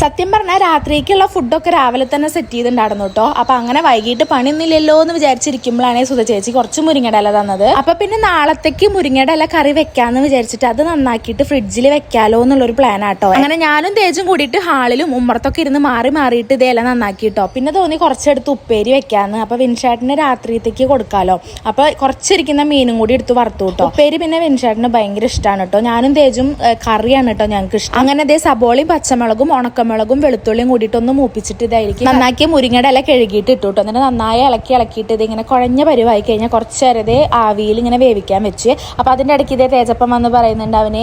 സത്യം പറഞ്ഞാൽ രാത്രിക്കുള്ള ഫുഡൊക്കെ രാവിലെ തന്നെ സെറ്റ് ചെയ്തിട്ടുണ്ടായിരുന്നു കേട്ടോ. അപ്പൊ അങ്ങനെ വൈകിട്ട് പണിയൊന്നുമില്ലല്ലോ എന്ന് വിചാരിച്ചിരിക്കുമ്പോഴാണ് സുധ ചേച്ചി കുറച്ച് മുരിങ്ങയുടെ ഇല തന്നത്. അപ്പൊ പിന്നെ നാളത്തേക്ക് മുരിങ്ങയുടെ ഇല കറി വെക്കാന്ന് വിചാരിച്ചിട്ട് അത് നന്നാക്കിയിട്ട് ഫ്രിഡ്ജിൽ വെക്കാലോ എന്നുള്ളൊരു പ്ലാൻ ആട്ടോ. അങ്ങനെ ഞാനും തേജും കൂടിയിട്ട് ഹാളിലും ഉമ്മറത്തൊക്കെ ഇരുന്ന് മാറിയിട്ട് ഇത് ഇല നന്നാക്കിട്ടോ. പിന്നെ തോന്നി കുറച്ചെടുത്ത് ഉപ്പേരി വെക്കാന്ന്. അപ്പൊ വിൻഷാട്ടിന് രാത്രിത്തേക്ക് കൊടുക്കാലോ. അപ്പൊ കുറച്ചിരിക്കുന്ന മീനും കൂടി എടുത്ത് വറുത്തു കേട്ടോ. ഉപ്പേരി പിന്നെ വിൻഷാട്ടിന് ഭയങ്കര ഇഷ്ടമാണ് കേട്ടോ. ഞാനും തേജും കറിയാണ് കേട്ടോ ഞങ്ങൾക്ക് ഇഷ്ടം. അങ്ങനെ അതേ സബോളയും പച്ചമുളകും ഉണക്കമുളകും വെളുത്തുള്ളിയും കൂടിയിട്ട് ഒന്ന് മൂപ്പിച്ചിട്ട് ഇതായിരിക്കും നന്നാക്കി മുരിങ്ങയുടെ ഇല കഴുകിയിട്ട് ഇട്ടു കേട്ടോ. എന്നിട്ട് നന്നായി ഇളക്കിയിട്ട് ഇതിങ്ങനെ കുഴഞ്ഞ പരുവായി കഴിഞ്ഞാൽ കുറച്ച് നേരത്തെ ആവിയിൽ ഇങ്ങനെ വേവിക്കാൻ വെച്ച്. അപ്പോൾ അതിൻ്റെ ഇടയ്ക്ക് ഇതേ തേജപ്പം വന്ന് പറയുന്നുണ്ട് അവന്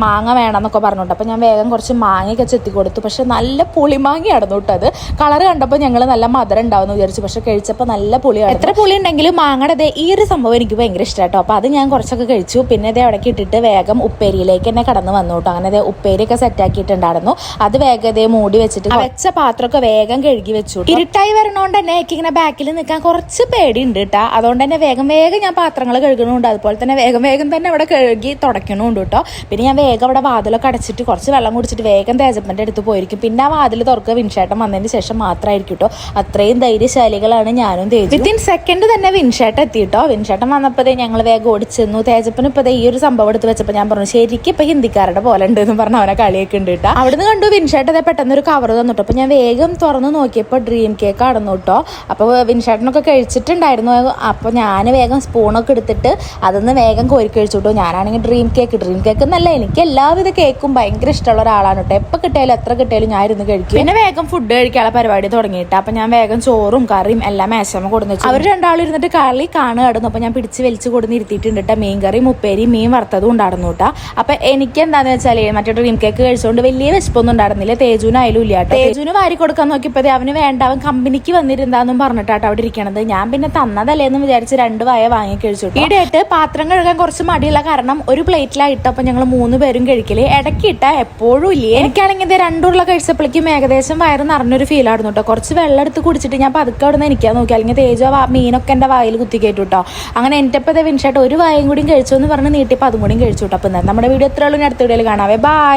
മാങ്ങ വേണമെന്നൊക്കെ പറഞ്ഞിട്ട്. അപ്പോൾ ഞാൻ വേഗം കുറച്ച് മാങ്ങയൊക്കെ ചെത്തി കൊടുത്തു. പക്ഷെ നല്ല പുളിമാങ്ങയായിരുന്നു കേട്ടോ. അത് കളർ കണ്ടപ്പോൾ ഞങ്ങൾ നല്ല മധുരം ഉണ്ടാവുമെന്ന് വിചാരിച്ചു. പക്ഷെ കഴിച്ചപ്പോൾ നല്ല പുളിയാണ്. എത്ര പുളി ഉണ്ടെങ്കിലും മാങ്ങയുടെ ഈ ഒരു സംഭവം എനിക്ക് ഭയങ്കര ഇഷ്ടമാണ് കേട്ടോ. അപ്പോൾ അത് ഞാൻ കുറച്ചൊക്കെ കഴിച്ചു. പിന്നെ ഇതേ അവിടേക്ക് ഇട്ടിട്ട് വേഗം ഉപ്പേരിയിലേക്ക് തന്നെ കടന്ന് വന്നു കേട്ടോ. അങ്ങനെ ഉപ്പേരിയൊക്കെ സെറ്റാക്കിയിട്ടുണ്ടായിരുന്നു. അത് വേഗം മൂടി വെച്ചിട്ട് വെച്ച പാത്രമൊക്കെ വേഗം കഴുകി വെച്ചു. ഇരുട്ടായി വരണോണ്ട് തന്നെ എനിക്ക് ഇങ്ങനെ ബാക്കിൽ നിൽക്കാൻ കുറച്ച് പേടിയുണ്ട് കേട്ടോ. അതുകൊണ്ട് തന്നെ വേഗം ഞാൻ പാത്രങ്ങൾ കഴുകണമുണ്ട്. അതുപോലെ തന്നെ വേഗം തന്നെ അവിടെ കഴുകി തുടയ്ക്കണമുണ്ട് കേട്ടോ. പിന്നെ ഞാൻ വേഗം അവിടെ വാതിലൊക്കെ അടച്ചിട്ട് കുറച്ച് വെള്ളം കുടിച്ചിട്ട് വേഗം തേജപ്പൻ്റെ അടുത്ത് പോയിരിക്കും. പിന്നെ ആ വാതിൽ തുറക്കുക വിൻഷേട്ടൻ വന്നതിന് ശേഷം മാത്രമായിരിക്കും കേട്ടോ. അത്രയും ധൈര്യശാലികളാണ് ഞാനും തേജും. വിത്തിൻ സെക്കൻഡ് തന്നെ വിൻഷേട്ടൻ എത്തിയിട്ടോ. വിൻഷേട്ടൻ വന്നപ്പോഴേ ഞങ്ങൾ വേഗം ഓടിച്ചെന്നു. തേജപ്പന് ഇപ്പോൾ ഈ ഒരു സംഭവം എടുത്ത് വെച്ചപ്പോൾ ഞാൻ പറഞ്ഞു ശരിക്കും ഇപ്പൊ ഹിന്ദിക്കാരുടെ പോലെ ഉണ്ട് എന്ന് പറഞ്ഞ അവനെ കളിയൊക്കെ ഉണ്ട് കേട്ടോ. അവിടുന്ന് കണ്ടു വിൻഷേട്ടൻ പെട്ടെന്നൊരു കവർ തന്നിട്ടോ. അപ്പോൾ ഞാൻ വേഗം തുറന്ന് നോക്കിയപ്പോൾ ഡ്രീം കേക്ക് ആണെന്നു കേട്ടോ. അപ്പോൾ വിൻഷേട്ടനൊക്കെ കഴിച്ചിട്ടുണ്ടായിരുന്നു. അപ്പോൾ ഞാൻ വേഗം സ്പൂണൊക്കെ എടുത്തിട്ട് അതൊന്ന് വേഗം കോരി കഴിച്ചു കേട്ടോ. ഞാനാണെങ്കിൽ ഡ്രീം കേക്ക് എന്നല്ല, എനിക്ക് എല്ലാവിധ കേക്കും ഭയങ്കര ഇഷ്ടമുള്ള ഒരാളാണ് കേട്ടോ. എപ്പോൾ കിട്ടിയാലും എത്ര കിട്ടിയാലും ഞാൻ ഇരുന്ന് കഴിക്കും. പിന്നെ വേഗം ഫുഡ് കഴിക്കാനുള്ള പരിപാടി തുടങ്ങിയിട്ട് അപ്പോൾ ഞാൻ വേഗം ചോറും കറിയും എല്ലാം മേശമ കൊടുന്നു വെച്ചു. അവർ രണ്ടാളും ഇരുന്നിട്ട് കളി കാണുകയായിരുന്നു. അപ്പോൾ ഞാൻ പിടിച്ച് വലിച്ച് കൊടുന്ന് ഇരുത്തിയിട്ടുണ്ട് കേട്ടോ. മീൻ കറിയും ഉപ്പേരിയും മീൻ വറുത്തതും ഉണ്ടായിരുന്നു കേട്ടോ. അപ്പോൾ എനിക്ക് എന്താണെന്ന് വെച്ചാൽ മറ്റേ ഡ്രീം കേക്ക് കഴിച്ചുകൊണ്ട് വലിയ വിശപ്പൊന്നും ഉണ്ടായിരുന്നില്ല. തേജുനായാലും ഇല്ല കേട്ടോ. തേജുന് വാരി കൊടുക്കാൻ നോക്കിയപ്പോൾ അവന് വേണ്ട, അവൻ കമ്പനിക്ക് വന്നിരുന്നാന്നും പറഞ്ഞിട്ടാട്ടോ അവിടെ ഇരിക്കണത്. ഞാൻ പിന്നെ തന്നതല്ലേന്ന് വിചാരിച്ച് 2 വായ വാങ്ങി കഴിച്ചു. ഈടായിട്ട് പാത്രം കഴുകാൻ കുറച്ച് മടിയുള്ള കാരണം ഒരു പ്ലേറ്റിലായിട്ട് അപ്പോൾ ഞങ്ങൾ 3 പേരും കഴിക്കല്. ഇടയ്ക്കിട്ട എപ്പോഴും ഇല്ലേ. എനിക്കാണെങ്കിൽ ഇത് 2 ഉരുള കഴിച്ചപ്പോഴേക്കും ഏകദേശം വയറ് നിറഞ്ഞൊരു ഫീൽ ആയിരുന്നു കേട്ടോ. കുറച്ച് വെള്ളം എടുത്ത് കുടിച്ചിട്ട് ഞാൻ പതുക്കെ അവിടെ നിന്ന് എനിക്കാൻ നോക്കി. അല്ലെങ്കിൽ തേജു മീനൊക്കെ എൻ്റെ വായിൽ കുത്തി കയറ്റു കേട്ടോ. അങ്ങനെ എൻ്റെ ഇപ്പം വിൻഷായിട്ട് ഒരു വായും കൂടിയും കഴിച്ചു എന്ന് പറഞ്ഞ് നീട്ടിയപ്പോൾ അതും കൂടിയും കഴിച്ചു കേട്ടോ. അപ്പം നമ്മുടെ വീഡിയോ എത്ര ഉള്ളൂ, അടുത്ത വീഡിയോയിൽ കാണാവേ. ബൈ.